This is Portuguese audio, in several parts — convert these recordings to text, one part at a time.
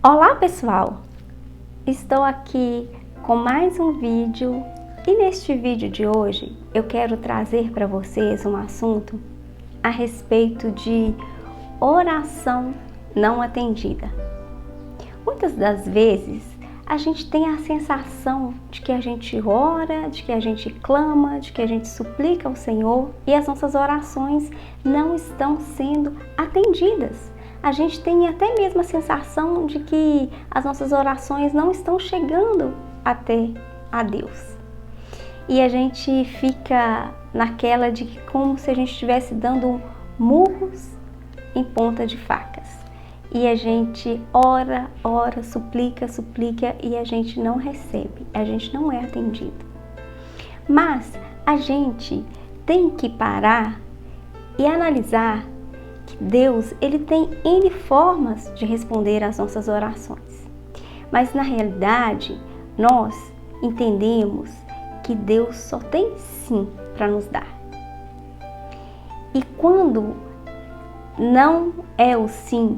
Olá pessoal, estou aqui com mais um vídeo e neste vídeo de hoje eu quero trazer para vocês um assunto a respeito de oração não atendida. Muitas das vezes a gente tem a sensação de que a gente ora, de que a gente clama, de que a gente suplica ao Senhor e as nossas orações não estão sendo atendidas. A gente tem até mesmo a sensação de que as nossas orações não estão chegando até a Deus. E a gente fica naquela de que como se a gente estivesse dando murros em ponta de facas. E a gente ora, suplica e a gente não recebe, a gente não é atendido. Mas a gente tem que parar e analisar que Deus, ele tem N formas de responder às nossas orações. Mas na realidade, nós entendemos que Deus só tem sim para nos dar. E quando não é o sim,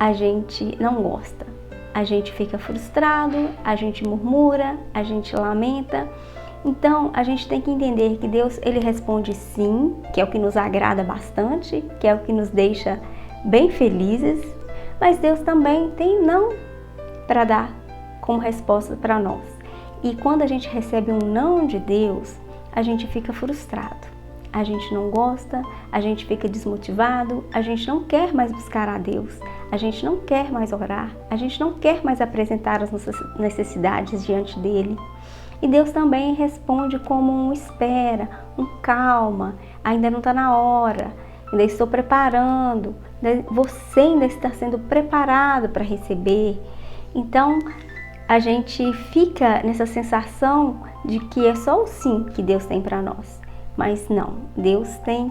a gente não gosta. A gente fica frustrado, a gente murmura, a gente lamenta. Então, a gente tem que entender que Deus, ele responde sim, que é o que nos agrada bastante, que é o que nos deixa bem felizes, mas Deus também tem não para dar como resposta para nós. E quando a gente recebe um não de Deus, a gente fica frustrado, a gente não gosta, a gente fica desmotivado, a gente não quer mais buscar a Deus, a gente não quer mais orar, a gente não quer mais apresentar as nossas necessidades diante dele. E Deus também responde como um espera, um calma, ainda não está na hora, ainda estou preparando, você ainda está sendo preparado para receber. Então, a gente fica nessa sensação de que é só o sim que Deus tem para nós. Mas não, Deus tem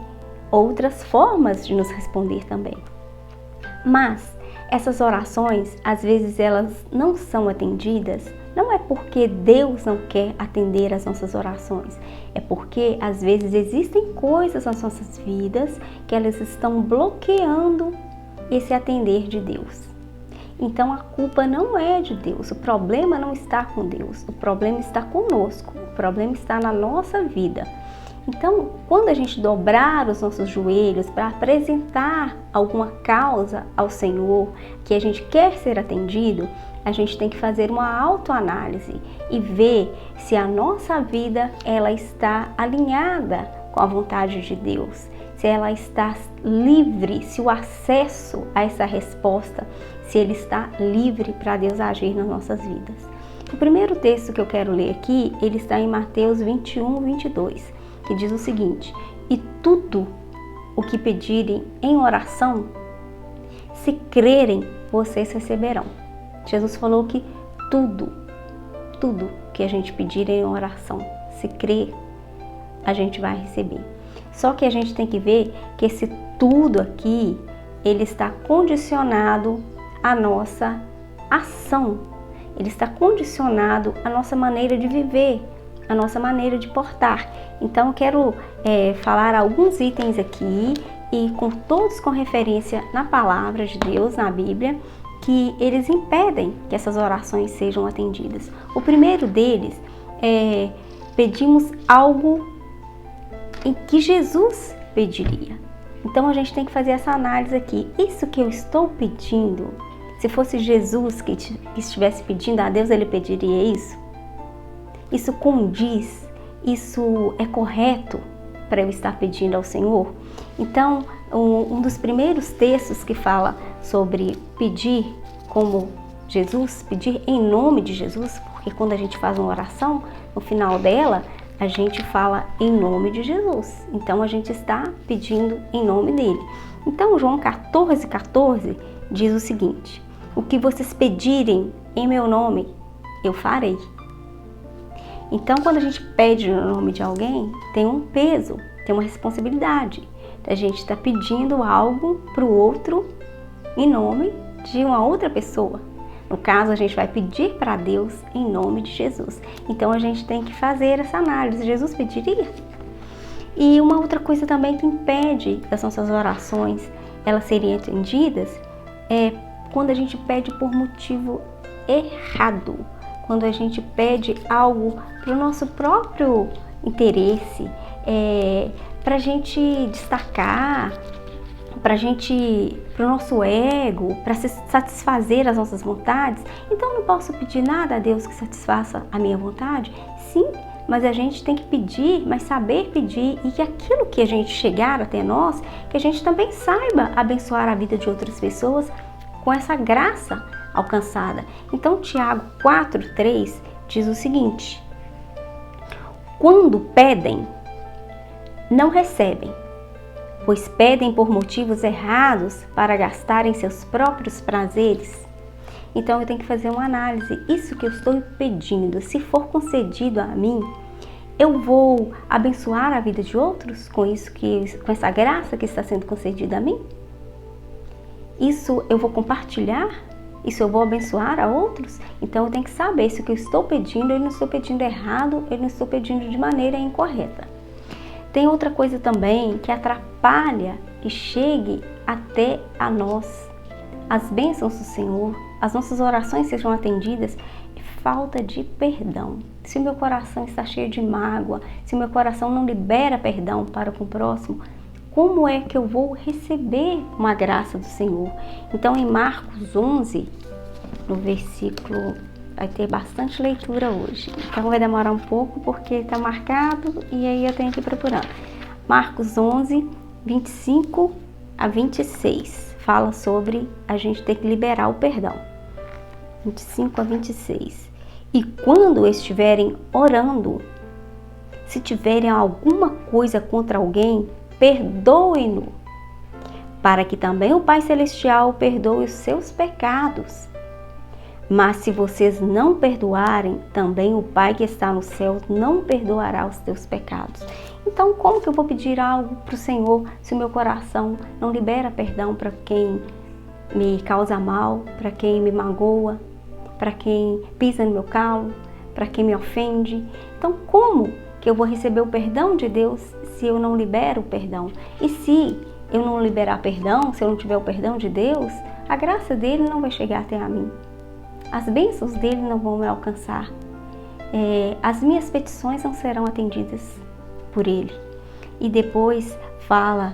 outras formas de nos responder também. Mas essas orações, às vezes elas não são atendidas. Não é porque Deus não quer atender as nossas orações, é porque às vezes existem coisas nas nossas vidas que elas estão bloqueando esse atender de Deus. Então a culpa não é de Deus, o problema não está com Deus, o problema está conosco, o problema está na nossa vida. Então, quando a gente dobrar os nossos joelhos para apresentar alguma causa ao Senhor, que a gente quer ser atendido, a gente tem que fazer uma autoanálise e ver se a nossa vida ela está alinhada com a vontade de Deus, se ela está livre, se o acesso a essa resposta, se ele está livre para Deus agir nas nossas vidas. O primeiro texto que eu quero ler aqui, ele está em Mateus 21:22, que diz o seguinte: e tudo o que pedirem em oração, se crerem, vocês receberão. Jesus falou que tudo que a gente pedir em oração, se crer, a gente vai receber. Só que a gente tem que ver que esse tudo aqui, ele está condicionado à nossa ação. Ele está condicionado à nossa maneira de viver, à nossa maneira de portar. Então eu quero falar alguns itens aqui e todos com referência na palavra de Deus, na Bíblia, que eles impedem que essas orações sejam atendidas. O primeiro deles é pedimos algo em que Jesus pediria. Então a gente tem que fazer essa análise aqui. Isso que eu estou pedindo, se fosse Jesus que estivesse pedindo a Deus, ele pediria isso? Isso condiz? Isso é correto para eu estar pedindo ao Senhor? Então, um dos primeiros textos que fala sobre pedir como Jesus, pedir em nome de Jesus, porque quando a gente faz uma oração, no final dela, a gente fala em nome de Jesus. Então, a gente está pedindo em nome dele. Então, João 14:14 diz o seguinte: o que vocês pedirem em meu nome, eu farei. Então, quando a gente pede no nome de alguém, tem um peso, tem uma responsabilidade. A gente está pedindo algo para o outro em nome de uma outra pessoa. No caso, a gente vai pedir para Deus em nome de Jesus. Então, a gente tem que fazer essa análise. Jesus pediria? E uma outra coisa também que impede as nossas orações elas serem atendidas é quando a gente pede por motivo errado, quando a gente pede algo para o nosso próprio interesse, para a gente destacar, para o nosso ego, para satisfazer as nossas vontades. Então eu não posso pedir nada a Deus que satisfaça a minha vontade? Sim, mas a gente tem que pedir, mas saber pedir, e que aquilo que a gente chegar até nós, que a gente também saiba abençoar a vida de outras pessoas com essa graça alcançada. Então Tiago 4:3 diz o seguinte: quando pedem, não recebem, pois pedem por motivos errados para gastarem seus próprios prazeres. Então eu tenho que fazer uma análise. Isso que eu estou pedindo, se for concedido a mim, eu vou abençoar a vida de outros com essa graça que está sendo concedida a mim? Isso eu vou compartilhar? Isso eu vou abençoar a outros? Então eu tenho que saber se o que eu estou pedindo, eu não estou pedindo errado, eu não estou pedindo de maneira incorreta. Tem outra coisa também que atrapalha que chegue até a nós as bênçãos do Senhor, as nossas orações sejam atendidas, é falta de perdão. Se o meu coração está cheio de mágoa, se o meu coração não libera perdão para com o próximo, como é que eu vou receber uma graça do Senhor? Então em Marcos 11, no versículo, vai ter bastante leitura hoje, então vai demorar um pouco porque está marcado e aí eu tenho que ir procurando. Marcos 11, 25 a 26, fala sobre a gente ter que liberar o perdão. 25 a 26. E quando estiverem orando, se tiverem alguma coisa contra alguém, perdoem-no, para que também o Pai Celestial perdoe os seus pecados. Mas se vocês não perdoarem, também o Pai que está no céu não perdoará os teus pecados. Então, como que eu vou pedir algo para o Senhor se o meu coração não libera perdão para quem me causa mal, para quem me magoa, para quem pisa no meu calo, para quem me ofende? Então, como que eu vou receber o perdão de Deus se eu não libero o perdão? E se eu não liberar perdão, se eu não tiver o perdão de Deus, a graça dele não vai chegar até a mim. As bênçãos dele não vão me alcançar. As minhas petições não serão atendidas por ele. E depois fala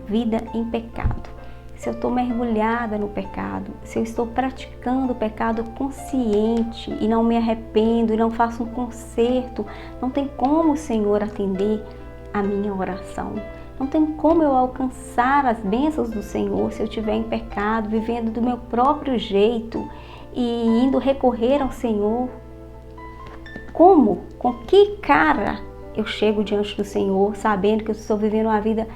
vida em pecado. Se eu estou mergulhada no pecado, se eu estou praticando o pecado consciente e não me arrependo e não faço um conserto, não tem como o Senhor atender a minha oração. Não tem como eu alcançar as bênçãos do Senhor se eu estiver em pecado, vivendo do meu próprio jeito e indo recorrer ao Senhor. Como? Com que cara eu chego diante do Senhor sabendo que eu estou vivendo uma vida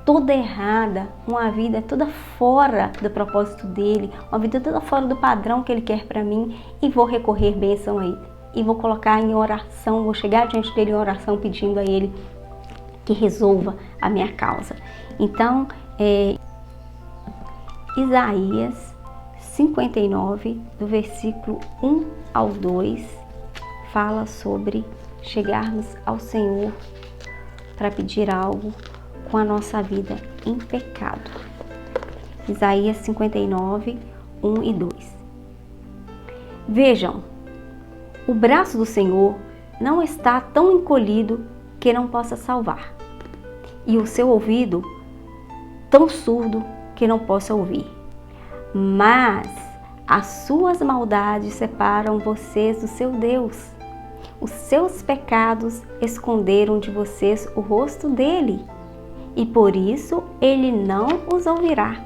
toda errada, uma vida toda fora do propósito dele, uma vida toda fora do padrão que ele quer para mim, e vou recorrer bênção a ele, e vou colocar em oração, vou chegar diante dele em oração pedindo a ele que resolva a minha causa. Então, Isaías 59, do versículo 1 ao 2, fala sobre chegarmos ao Senhor para pedir algo com a nossa vida em pecado. Isaías 59, 1 e 2. Vejam, o braço do Senhor não está tão encolhido que não possa salvar, e o seu ouvido tão surdo que não possa ouvir. Mas as suas maldades separam vocês do seu Deus. Os seus pecados esconderam de vocês o rosto dele, e por isso ele não os ouvirá.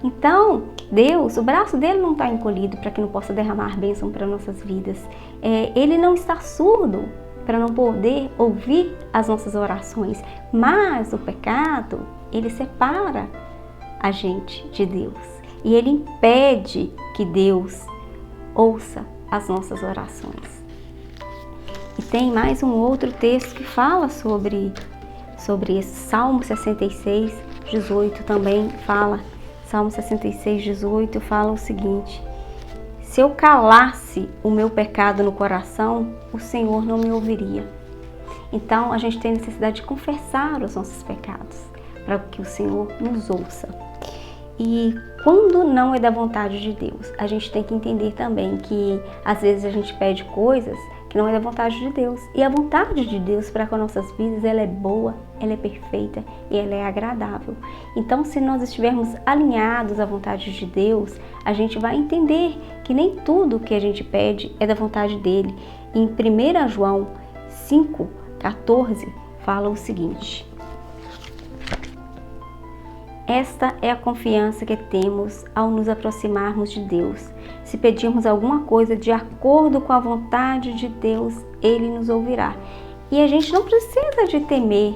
Então, Deus, o braço dele não está encolhido para que não possa derramar bênção para nossas vidas. Ele não está surdo para não poder ouvir as nossas orações. Mas o pecado, ele separa a gente de Deus. E ele impede que Deus ouça as nossas orações. E tem mais um outro texto que fala sobre esse. Salmo 66, 18 também fala. Salmo 66, 18 fala o seguinte: se eu calasse o meu pecado no coração, o Senhor não me ouviria. Então a gente tem necessidade de confessar os nossos pecados para que o Senhor nos ouça. E quando não é da vontade de Deus, a gente tem que entender também que às vezes a gente pede coisas que não é da vontade de Deus. E a vontade de Deus para com nossas vidas, ela é boa, ela é perfeita e ela é agradável. Então, se nós estivermos alinhados à vontade de Deus, a gente vai entender que nem tudo que a gente pede é da vontade dele. Em 1 João 5,14 fala o seguinte: esta é a confiança que temos ao nos aproximarmos de Deus. Se pedirmos alguma coisa de acordo com a vontade de Deus, Ele nos ouvirá. E a gente não precisa de temer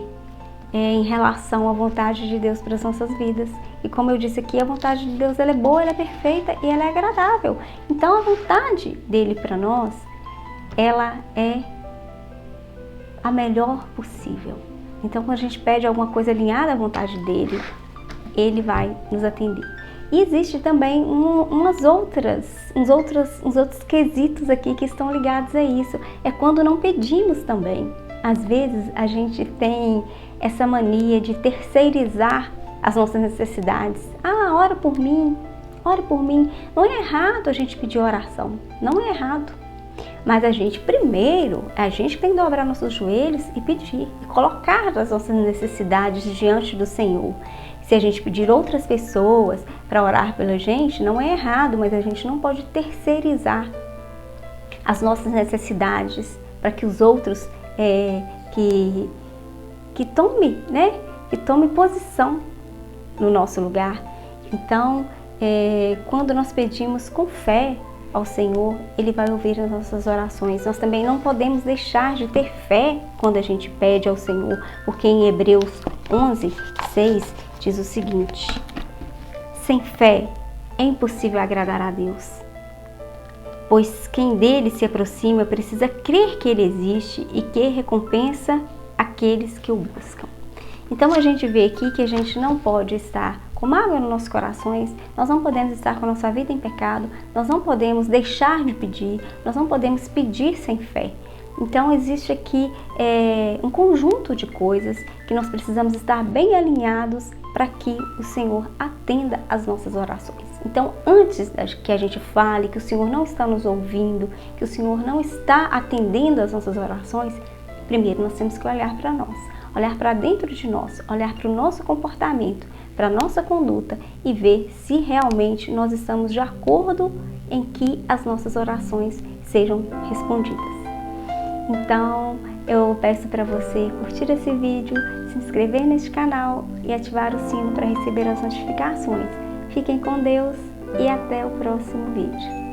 em relação à vontade de Deus para as nossas vidas. E como eu disse aqui, a vontade de Deus ela é boa, ela é perfeita e ela é agradável. Então a vontade dele para nós, ela é a melhor possível. Então quando a gente pede alguma coisa alinhada à vontade dele, ele vai nos atender. E existe também uns outros quesitos aqui que estão ligados a isso. É quando não pedimos também. Às vezes a gente tem essa mania de terceirizar as nossas necessidades. Ora por mim, ore por mim. Não é errado a gente pedir oração, não é errado. Mas a gente tem que dobrar nossos joelhos e pedir, e colocar as nossas necessidades diante do Senhor. Se a gente pedir outras pessoas para orar pela gente, não é errado, mas a gente não pode terceirizar as nossas necessidades para que os outros que tome posição no nosso lugar. Então, quando nós pedimos com fé ao Senhor, Ele vai ouvir as nossas orações. Nós também não podemos deixar de ter fé quando a gente pede ao Senhor, porque em Hebreus 11:6 diz o seguinte: sem fé é impossível agradar a Deus, pois quem dele se aproxima precisa crer que ele existe e que recompensa aqueles que o buscam. Então a gente vê aqui que a gente não pode estar com mágoa nos nossos corações, nós não podemos estar com a nossa vida em pecado, nós não podemos deixar de pedir, nós não podemos pedir sem fé. Então existe aqui um conjunto de coisas que nós precisamos estar bem alinhados para que o Senhor atenda às nossas orações. Então, antes que a gente fale que o Senhor não está nos ouvindo, que o Senhor não está atendendo às nossas orações, primeiro nós temos que olhar para nós, olhar para dentro de nós, olhar para o nosso comportamento, para a nossa conduta e ver se realmente nós estamos de acordo em que as nossas orações sejam respondidas. Então, eu peço para você curtir esse vídeo, se inscrever neste canal e ativar o sino para receber as notificações. Fiquem com Deus e até o próximo vídeo.